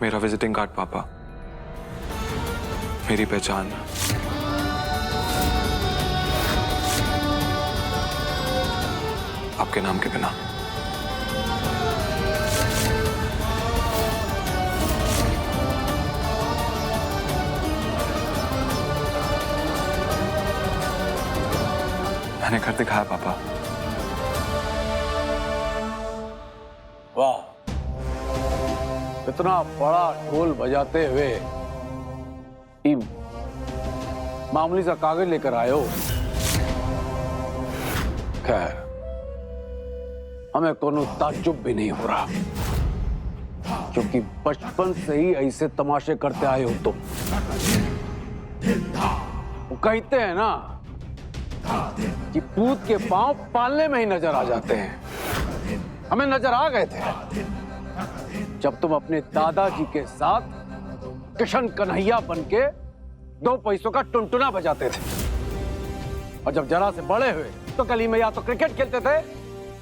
मेरा visiting card पापा, मेरी पहचान। आपके नाम के बिना। मैंने घर दिखाया पापा। वाह, इतना बड़ा ढोल बजाते हुए मामूली सा कागज लेकर आए हो। खैर, हमें कोनो ताज्जुब भी नहीं हो रहा, क्योंकि बचपन से ही ऐसे तमाशे करते आए हो तुम। वो कहते हैं ना कि पूत के पांव पालने में ही नजर आ जाते हैं। हमें नजर आ गए थे जब तुम अपने दादाजी के साथ किशन कन्हैया बनके 2 पैसों का टुनटुना बजाते थे, और जब जरा से बड़े हुए तो गली में या तो क्रिकेट खेलते थे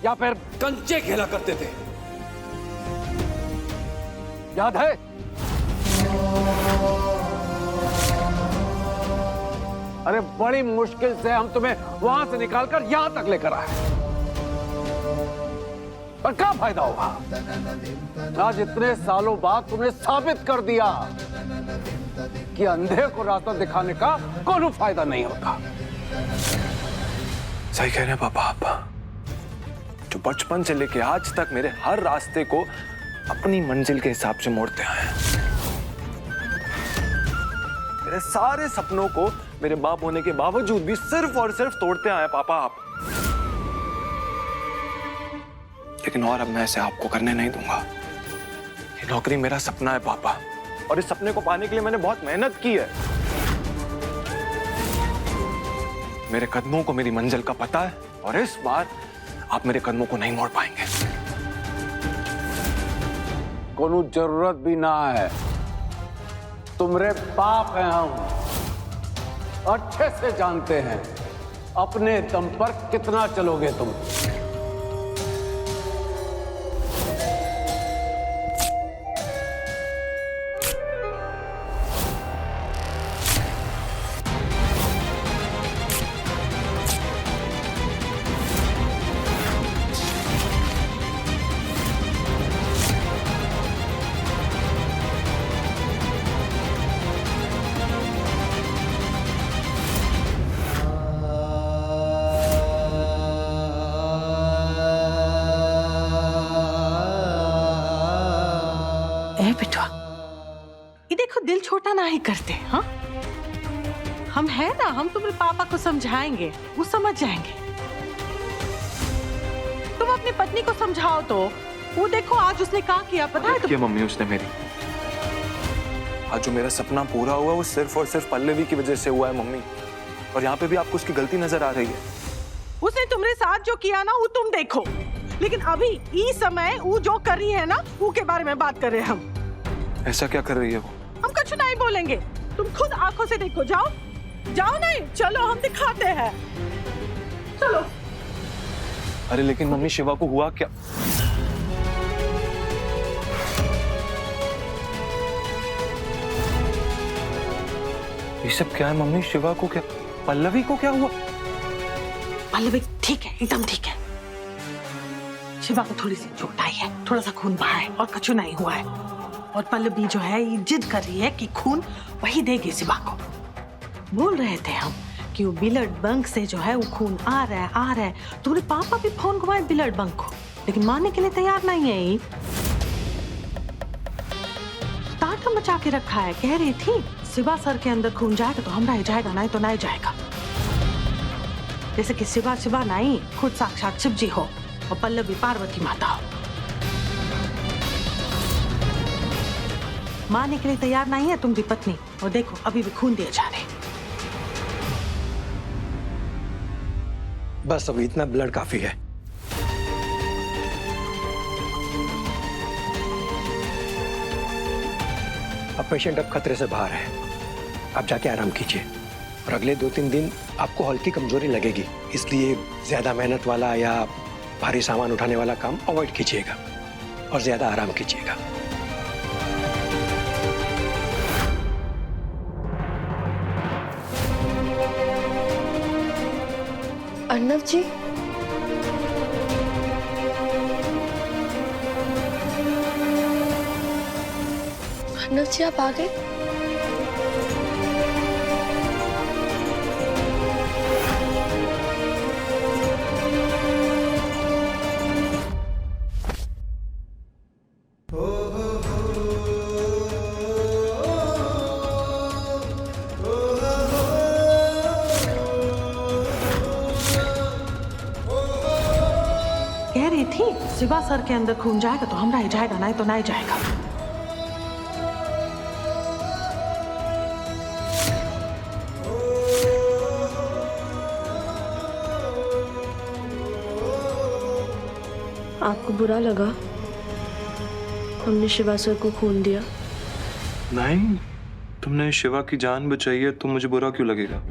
या फिर कंचे खेला करते थे। याद है? अरे बड़ी मुश्किल से हम तुम्हें वहां से निकालकर यहां तक लेकर आए, पर क्या फायदा होगा? आज इतने सालों बाद तुमने साबित कर दिया कि अंधे को रास्ता दिखाने का कोई फायदा नहीं होता। सही कह रहे हैं पापा आप, जो बचपन से लेके आज तक मेरे हर रास्ते को अपनी मंजिल के हिसाब से मोड़ते आए हैं। मेरे सारे सपनों को मेरे बाप होने के बावजूद भी सिर्फ और सिर्फ तोड़ते आए पापा आप। लेकिन और अब मैं इसे आपको करने नहीं दूंगा। ये नौकरी मेरा सपना है पापा, और इस सपने को पाने के लिए मैंने बहुत मेहनत की है। मेरे कदमों को मेरी मंजिल का पता है, और इस बार आप मेरे कदमों को नहीं मोड़ पाएंगे। कोनो जरूरत भी ना है, तुम्हारे बाप हैं हम, अच्छे से जानते हैं अपने दम पर कितना चलोगे तुम। बेटा, ये देखो, दिल छोटा ना ही करते। हाँ, हम है ना, हम तुम्हारे पापा को समझाएंगे, वो समझ जाएंगे। तुम अपनी पत्नी को समझाओ तो। वो देखो आज उसने क्या किया पता है? क्या मम्मी उसने मेरी, आज जो मेरा सपना पूरा हुआ वो सिर्फ और सिर्फ पल्लवी की वजह से हुआ है मम्मी, और यहाँ पे भी आपको उसकी गलती नजर आ रही है। उसने तुम्हारे साथ जो किया ना वो तुम देखो, लेकिन अभी इस समय वो जो कर रही है ना वो के बारे में बात कर रहे हैं हम। ऐसा क्या कर रही है वो? हम कुछ नहीं बोलेंगे, तुम खुद आंखों से देखो। जाओ जाओ, नहीं चलो हम दिखाते हैं, चलो। अरे लेकिन मम्मी शिवा को हुआ क्या? ये सब क्या है मम्मी? शिवा को क्या, पल्लवी को क्या हुआ? पल्लवी ठीक है, एकदम ठीक है। शिवा को थोड़ी सी चोट आई है, थोड़ा सा खून बहा है, और कुछ नहीं हुआ है। और पल्लवी जो है ये जिद कर रही है कि खून वही देगी शिवा को। बोल रहे थे हम कि वो ब्लड बैंक से जो है वो खून आ रहा है। तुम्हारे पापा भी फोन घुमाए ब्लड बैंक को, लेकिन मानने के लिए तैयार नहीं है। ये टाटा मचा के रखा है। कह रही थी शिवा सर के अंदर खून जाएगा तो हमरा ही जाएगा, नहीं तो नहीं जाएगा। जैसे कि शिवा शिवा नहीं, खुद साक्षात शिव जी हो और पल्लवी पार्वती माता हो। मानने के लिए तैयार नहीं है तुम्हारी पत्नी, और देखो अभी भी खून दिए जा रहे। बस अभी इतना ब्लड काफी है। अब पेशेंट अब खतरे से बाहर है, आप जाके आराम कीजिए, और अगले 2-3 दिन आपको हल्की कमजोरी लगेगी, इसलिए ज्यादा मेहनत वाला या भारी सामान उठाने वाला काम अवॉइड कीजिएगा और ज्यादा आराम कीजिएगा। अर्नव जी, अर्नव जी आप आ गए? कह रही थी शिवा सर के अंदर खून जाएगा तो हमरा ही जाएगा, नहीं तो नहीं जाएगा। आपको बुरा लगा हमने शिवा सर को खून दिया? नहीं, तुमने शिवा की जान बचाई है तो मुझे बुरा क्यों लगेगा?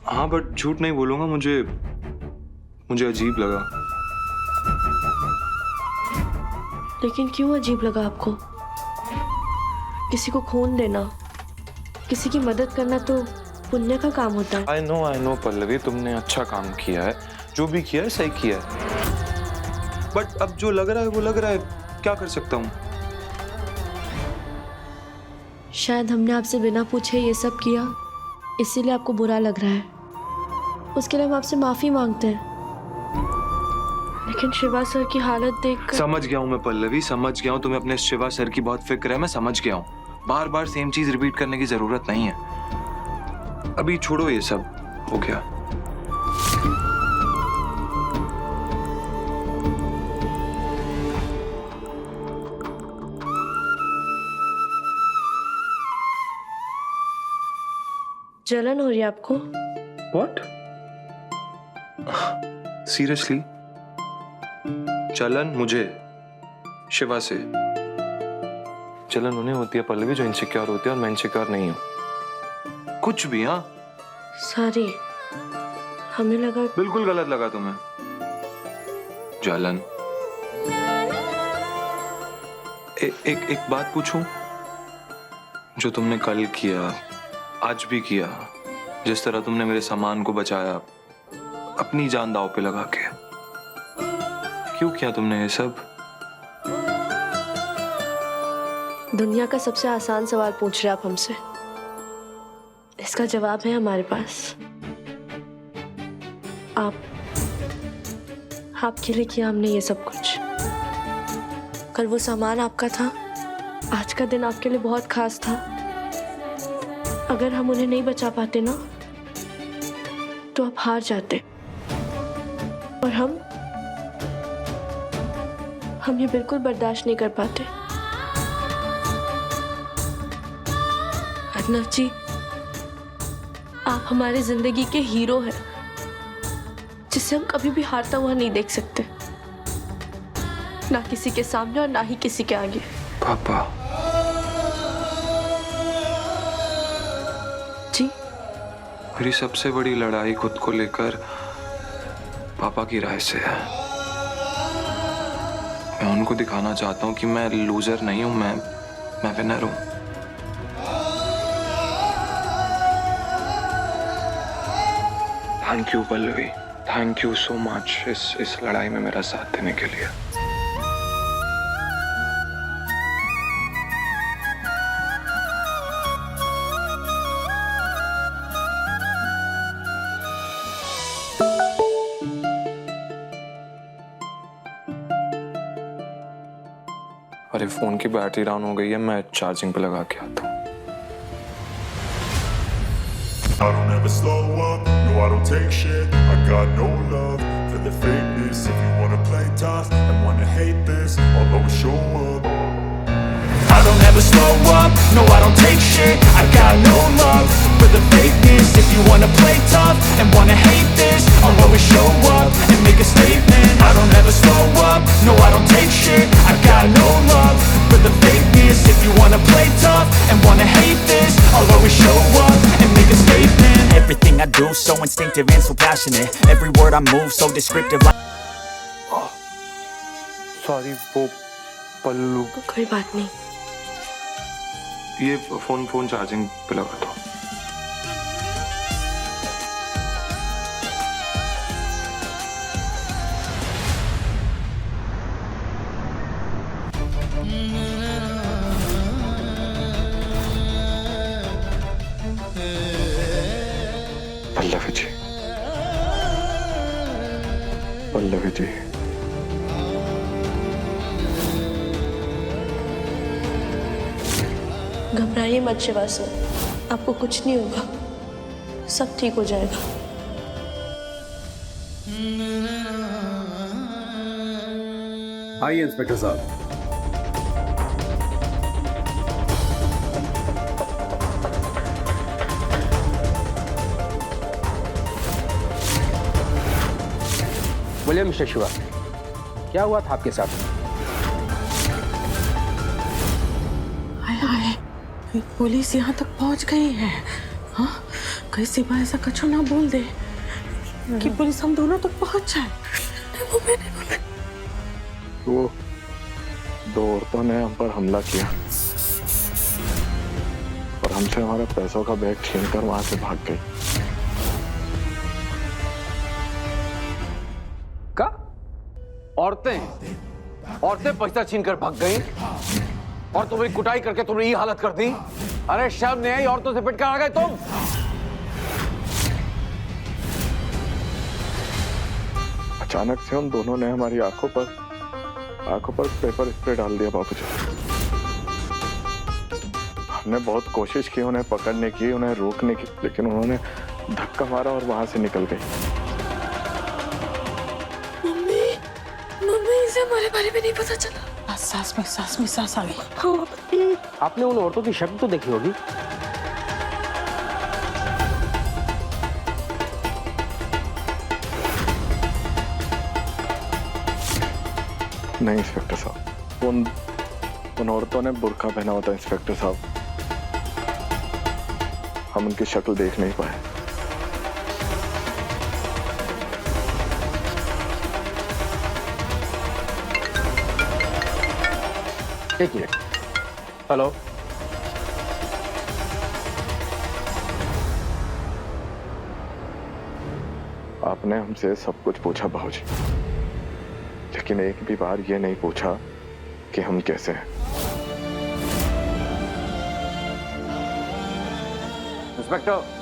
हाँ, बट झूठ नहीं बोलूंगा, मुझे अजीब लगा। लेकिन क्यों अजीब लगा आपको? किसी को खून देना, किसी की मदद करना तो पुण्य का काम होता है। आई नो पल्लवी, तुमने अच्छा काम किया है, जो भी किया है सही किया है। बट अब जो लग रहा है वो लग रहा है, क्या कर सकता हूँ? शायद हमने आपसे बिना पूछे ये सब किया, इसीलिए आपको बुरा लग रहा है। उसके लिए हम आपसे माफी मांगते हैं। लेकिन शिवा सर की हालत देखकर समझ गया हूँ मैं पल्लवी, समझ गया हूँ तुम्हें अपने शिवा सर की बहुत फिक्र है, मैं समझ गया हूँ। बार बार सेम चीज रिपीट करने की जरूरत नहीं है। अभी छोड़ो ये सब, हो गया। जलन हो रही है आपको? What? Seriously? चलन मुझे शिवा से? चलन उन्हें होती है पल्लवी जो इनसिक्योर होती है, और मैं इनसिक्योर नहीं हूं। कुछ भी। हाँ, सॉरी, हमें लगा। बिल्कुल गलत लगा तुम्हें। जलन। एक बात पूछूं? जो तुमने कल किया, आज भी किया, जिस तरह तुमने मेरे सामान को बचाया अपनी जान दांव पे लगा के, क्यों किया तुमने ये सब? दुनिया का सबसे आसान सवाल पूछ रहे आप हमसे। इसका जवाब है हमारे पास। आपके लिए किया हमने ये सब कुछ। कल वो सामान आपका था, आज का दिन आपके लिए बहुत खास था। अगर हम उन्हें नहीं बचा पाते ना, तो आप हार जाते, और हम ये बिल्कुल बर्दाश्त नहीं कर पाते। अर्नव जी, आप हमारी जिंदगी के हीरो हैं, जिसे हम कभी भी हारता हुआ नहीं देख सकते, ना किसी के सामने और ना ही किसी के आगे। पापा। जी, मेरी सबसे बड़ी लड़ाई खुद को लेकर पापा की राय से है। मैं उनको दिखाना चाहता हूँ कि मैं लूजर नहीं हूँ, मैं विनर हूँ। Thank you Pallavi, thank you so much इस लड़ाई में मेरा साथ देने के लिए। अरे फोन की बैटरी डाउन हो गई है, मैं चार्जिंग पे लगा के आता हूँ। I don't ever slow up, no I don't take shit. I got no love for the fakeness. If you wanna play tough and wanna hate this, I'll always show up. I don't ever slow up, no I don't take shit. I got no love for the fakeness. If you wanna play tough and wanna hate this, I'll always show up and make a statement. I don't ever slow up, no I don't take shit. I got no love for the fakeness. If you wanna play tough and wanna hate this, I'll always show up and make a statement. Everything I do so instinctive and so passionate. Every word I move so descriptive like sorry, वो पल्लू। कोई बात नहीं। ये phone charging पे लगा दो। पल्लवी जी, पल्लवी जी, घबराइए मत शिवा सर, आपको कुछ नहीं होगा, सब ठीक हो जाएगा। आइए इंस्पेक्टर साहब। बोलिए मिस्टर शिवा, क्या हुआ था आपके साथ? हाय हाय, पुलिस यहाँ तक पहुँच गई है। हाँ, कहीं सिवा ऐसा कछु ना बोल दे कि पुलिस हम दोनों तक पहुँच जाए। वो दो औरतों ने हम पर हमला किया और हमसे हमारे पैसों का बैग छीनकर वहां से भाग गई। का? औरतें पैसा छीनकर भाग गई और तुम्हें कुटाई करके तुमने ये हालत कर दी। अरे शर्म नहीं आई? औरतों से पिटकर आ गए तुम। अचानक से उन दोनों ने हमारी आंखों पर पेपर स्प्रे डाल दिया बाबूजी। हमने बहुत कोशिश की उन्हें पकड़ने की, उन्हें रोकने की, लेकिन उन्होंने धक्का मारा और वहां से निकल गई। मम्मी इसे हमारे बारे में नहीं पता चला। सांस में सांस आ गई। आपने उन औरतों की शक्ल तो देखी होगी। नहीं इंस्पेक्टर साहब, उन औरतों ने बुर्का पहना हुआ था इंस्पेक्टर साहब। हम उनकी शक्ल देख नहीं पाए। एक मिनट। हेलो, आपने हमसे सब कुछ पूछा बाबूजी, लेकिन एक भी बार ये नहीं पूछा कि हम कैसे हैं। इंस्पेक्टर,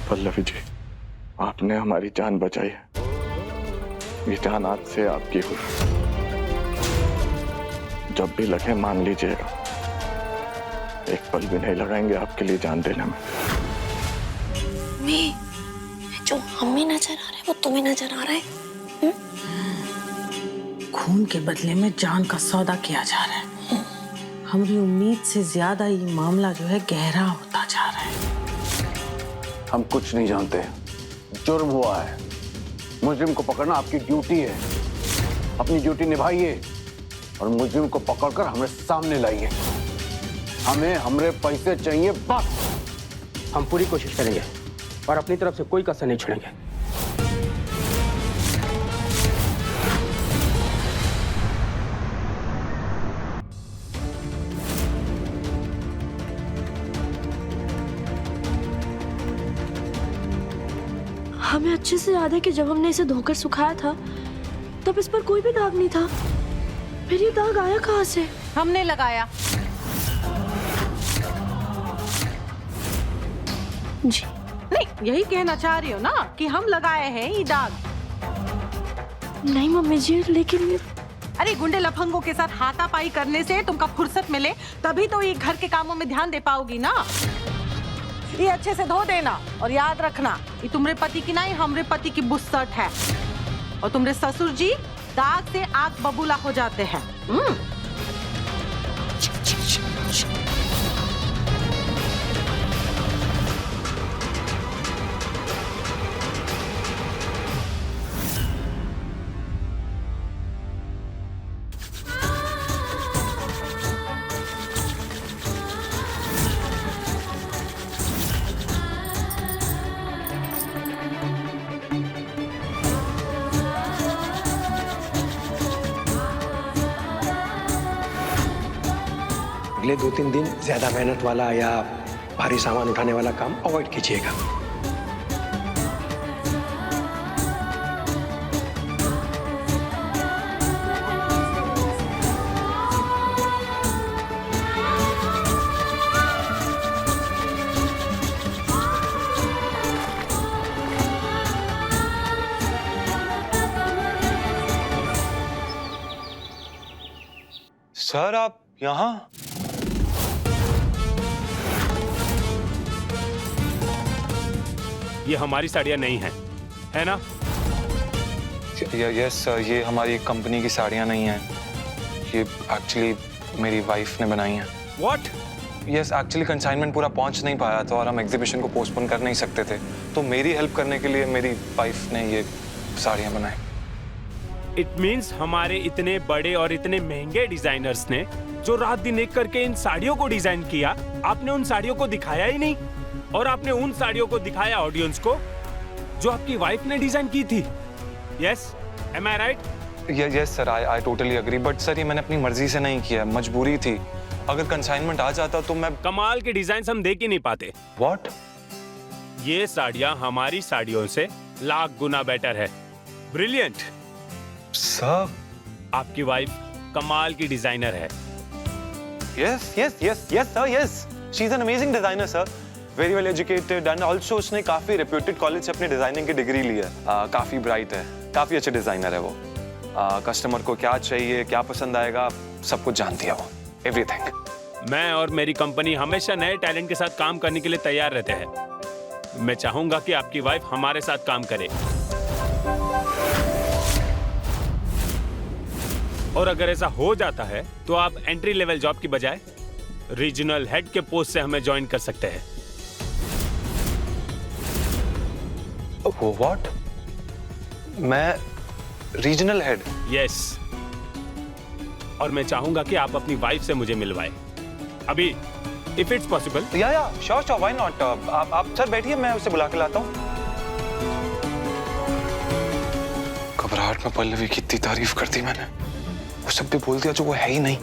पल्लवी जी, आपने हमारी जान बचाई है। ये जान आज से आपकी हुई। जब भी लगे मान लीजिएगा, एक पल भी नहीं लगाएंगे आपके लिए जान देने में। जो हमें नजर आ रहा है वो तुम्हें नजर आ रहा है। खून के बदले में जान का सौदा किया जा रहा है। हमारी उम्मीद से ज्यादा ये मामला जो है गहरा होता जा रहा है। हम कुछ नहीं जानते। जुर्म हुआ है, मुजरिम को पकड़ना आपकी ड्यूटी है। अपनी ड्यूटी निभाइए और मुजरिम को पकड़कर हमें सामने लाइए। हमें हमारे पैसे चाहिए बस। हम पूरी कोशिश करेंगे और अपनी तरफ से कोई कसर नहीं छोड़ेंगे। हमें अच्छे से याद है कि जब हमने इसे धोकर सुखाया था तब इस पर कोई भी दाग नहीं था। फिर ये दाग आया कहाँ से? हमने लगाया। जी नहीं, यही कहना चाह रही हो ना कि हम लगाए हैं ये दाग? नहीं मम्मी जी, लेकिन ये... अरे गुंडे लफंगों के साथ हाथापाई करने से तुमका फुर्सत मिले तभी तो ये घर के कामों में ध्यान दे पाओगी ना। ये अच्छे से धो देना और याद रखना, ये तुम्हारे पति की नहीं, हमरे पति की बुस्सट है। और तुम्हारे ससुर जी दाग से आग बबूला हो जाते हैं। अगले 2-3 दिन ज्यादा मेहनत वाला या भारी सामान उठाने वाला काम अवॉइड कीजिएगा। सर आप यहाँ? ये हमारी साड़ियाँ नहीं हैं, है ना? यस सर, ये हमारी कंपनी की साड़ियाँ नहीं हैं। ये एक्चुअली मेरी वाइफ ने बनाई हैं। What? यस, एक्चुअली कंसाइनमेंट पूरा पहुंच नहीं पाया था और हम एग्जीबिशन को पोस्टपोन कर नहीं सकते थे, तो मेरी हेल्प करने के लिए मेरी वाइफ ने ये साड़ियाँ बनाई। इट मीन्स हमारे इतने बड़े और इतने महंगे डिजाइनर्स ने जो रात दिन एक करके इन साड़ियों को डिजाइन किया, आपने उन साड़ियों को दिखाया ही नहीं, और आपने उन साड़ियों को दिखाया ऑडियंस को जो आपकी वाइफ ने डिजाइन की थी। Yes, am I right? Yes sir, I totally agree, but sir ये मैंने अपनी मर्जी से नहीं किया, मजबूरी थी। अगर कंसाइनमेंट आ जाता तो मैं... कमाल के डिजाइन हम देख ही नहीं पाते। व्हाट? ये साड़ियाँ हमारी साड़ियों से लाख गुना बेटर है। ब्रिलियंट। सर आपकी वाइफ कमाल की डिजाइनर है। Yes yes yes yes sir, yes, she is an amazing designer sir, very well educated and also उसने काफी रेप्यूटेड कॉलेज से अपनी डिजाइनिंग की डिग्री ली है। काफी ब्राइट है, काफी अच्छे डिजाइनर है वो। कस्टमर को क्या चाहिए, क्या पसंद आएगा, सब कुछ जानती है वो, एवरीथिंग। मैं और मेरी कंपनी हमेशा नए टैलेंट के साथ काम करने के लिए तैयार रहते हैं। मैं चाहूंगा कि आपकी वाइफ हमारे साथ काम करे, और अगर ऐसा हो जाता है तो आप एंट्री लेवल जॉब की बजाय रीजनल हेड के पोस्ट से हमें ज्वाइन कर सकते हैं। व्हाट? मैं रीजनल हेड? यस, और मैं चाहूंगा कि आप अपनी वाइफ से मुझे मिलवाएं अभी, इफ इट्स पॉसिबल। या श्योर श्योर, व्हाई नॉट। आप सर बैठिए, मैं उसे बुला के लाता हूँ। घबराहट में पल्लवी की इतनी तारीफ कर दी मैंने, वो सब भी बोल दिया जो वो है ही नहीं।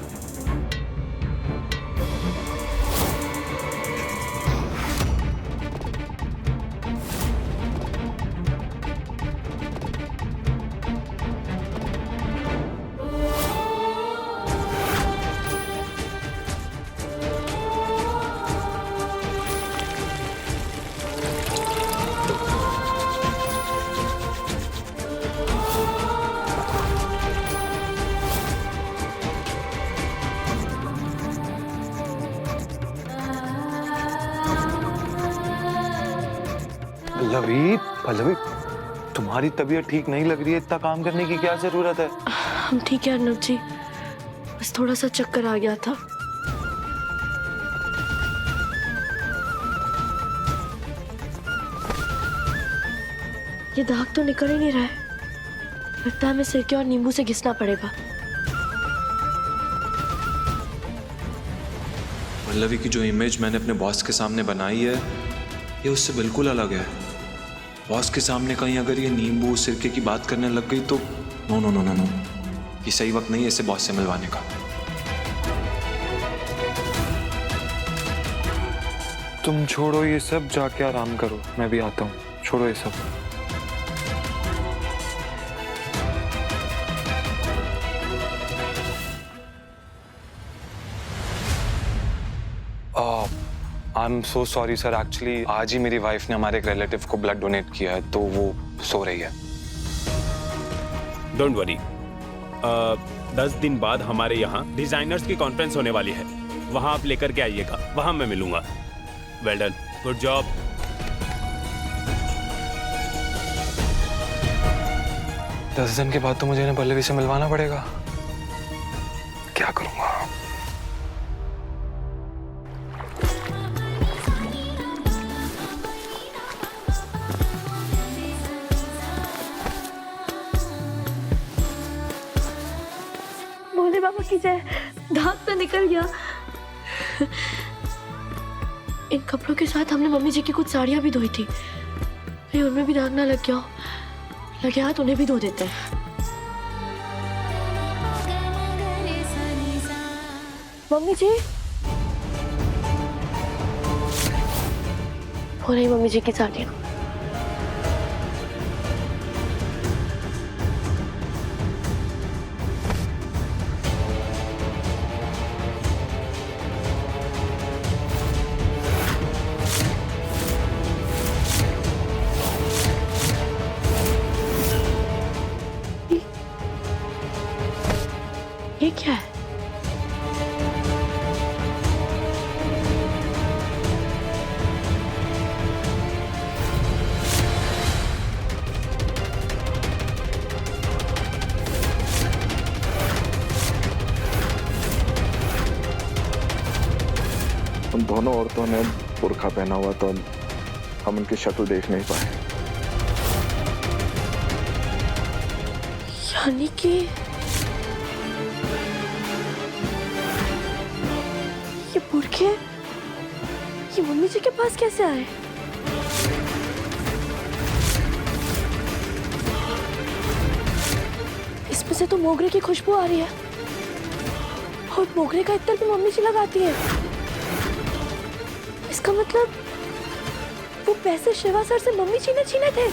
पल्लवी, तुम्हारी तबीयत ठीक नहीं लग रही है, इतना काम करने की क्या जरूरत है? हम ठीक है अर्नब जी, बस थोड़ा सा चक्कर आ गया था। ये दाग तो निकल ही नहीं रहा है, लगता है हमें सिरके और नींबू से घिसना पड़ेगा। पल्लवी की जो इमेज मैंने अपने बॉस के सामने बनाई है, ये उससे बिल्कुल अलग है। बॉस के सामने कहीं अगर ये नींबू सिरके की बात करने लग गई तो no no no no no, ये सही वक्त नहीं है इसे बॉस से मिलवाने का। तुम छोड़ो ये सब, जाके आराम करो, मैं भी आता हूँ। छोड़ो ये सब। I am so sorry sir, actually आज ही मेरी वाइफ ने हमारे एक रिलेटिव को ब्लड डोनेट किया है, तो वो सो रही है। डोंट वरी, 10 दिन बाद हमारे यहाँ डिजाइनर्स की कॉन्फ्रेंस होने वाली है, वहां आप लेकर के आइएगा, वहां मैं मिलूंगा। Well done, good job. दस दिन के बाद तो मुझे इन्हें पल्लवी से मिलवाना पड़ेगा, क्या करूंगा? भोले बाबा की जय, दाग तो निकल गया। इन कपड़ों के साथ हमने मम्मी जी की कुछ साड़ियां भी धोई थी, कहीं उनमें भी दाग ना लग गया हो। लगे हाथ उन्हें भी धो देते हैं। मम्मी जी, हो रही मम्मी जी की साड़ियां। ये क्या है? दोनों औरतों ने बुर्का पहना हुआ तो हम उनकी शक्ल देख नहीं पाए। यानी कि ये बुर्के ये मम्मी जी के पास कैसे आए? इसमें से तो मोगरे की खुशबू आ रही है और मोगरे का इत्तर भी मम्मी जी लगाती है। इसका मतलब वो पैसे शिवा सर से मम्मी जी ने छीने थे।